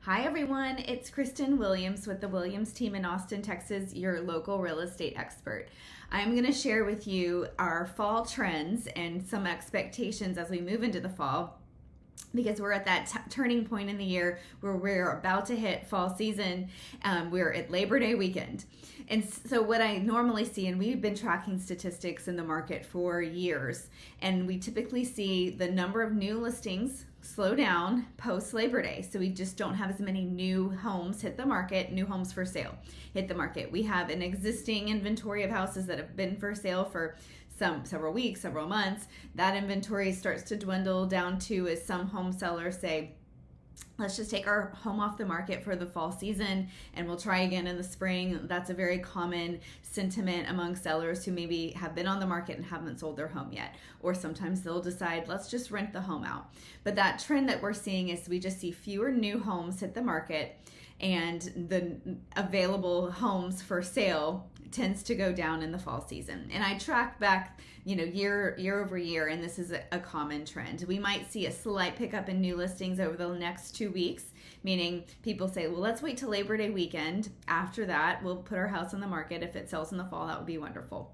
Hi everyone, it's Kristen Williams with the Williams team in Austin, Texas, your local real estate expert. I'm going to share with you our fall trends and some expectations as we move into the fall, because we're at that turning point in the year where we're about to hit fall season. We're at Labor Day weekend. And so what I normally see, and we've been tracking statistics in the market for years, and we typically see the number of new listings slow down post Labor Day. So we just don't have as many new homes hit the market, new homes for sale hit the market. We have an existing inventory of houses that have been for sale for several weeks, several months. That inventory starts to dwindle down to, as some home sellers say, let's just take our home off the market for the fall season and we'll try again in the spring. That's a very common sentiment among sellers who maybe have been on the market and haven't sold their home yet. Or sometimes they'll decide, let's just rent the home out. But that trend that we're seeing is we just see fewer new homes hit the market, and the available homes for sale tends to go down in the fall season. And I track back, year over year, and this is a common trend. We might see a slight pickup in new listings over the next 2 weeks, meaning people say, well, let's wait till Labor Day weekend. After that, we'll put our house on the market. If it sells in the fall, that would be wonderful.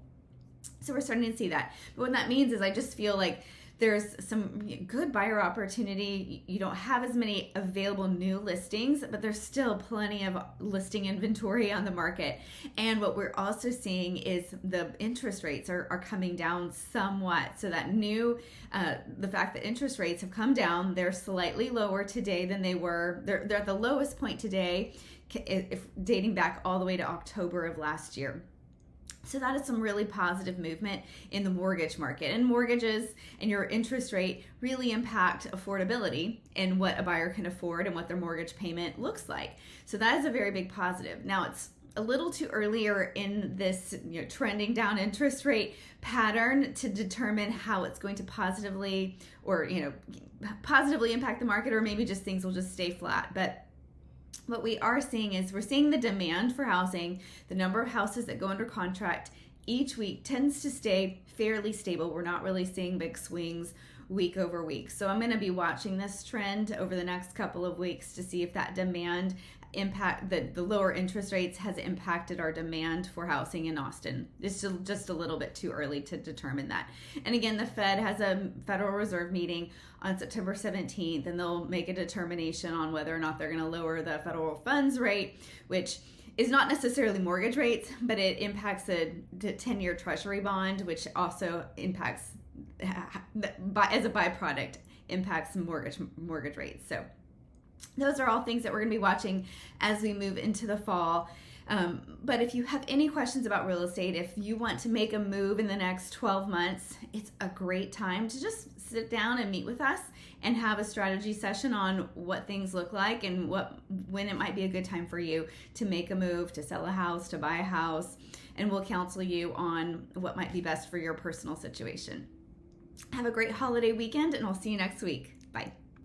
So we're starting to see that. But what that means is I just feel like there's some good buyer opportunity. You don't have as many available new listings, but there's still plenty of listing inventory on the market. And what we're also seeing is the interest rates are coming down somewhat. So that the fact that interest rates have come down, they're slightly lower today than they were. They're at the lowest point today, if dating back all the way to October of last year. So that is some really positive movement in the mortgage market. And mortgages and your interest rate really impact affordability and what a buyer can afford and what their mortgage payment looks like. So that is a very big positive. Now, it's a little too earlier in this trending down interest rate pattern to determine how it's going to positively impact the market, or maybe just things will just stay flat. But what we are seeing is we're seeing the demand for housing, the number of houses that go under contract each week tends to stay fairly stable. We're not really seeing big swings week over week. So I'm going to be watching this trend over the next couple of weeks to see if that demand the lower interest rates has impacted our demand for housing in Austin. It's still just a little bit too early to determine that. And again, the Fed has a Federal Reserve meeting on September 17th, and they'll make a determination on whether or not they're going to lower the federal funds rate, which is not necessarily mortgage rates, but it impacts the 10-year Treasury bond, which also impacts, as a byproduct, impacts mortgage rates. So those are all things that we're going to be watching as we move into the fall. But if you have any questions about real estate, if you want to make a move in the next 12 months, it's a great time to just sit down and meet with us and have a strategy session on what things look like and when it might be a good time for you to make a move, to sell a house, to buy a house, and we'll counsel you on what might be best for your personal situation. Have a great holiday weekend, and I'll see you next week. Bye.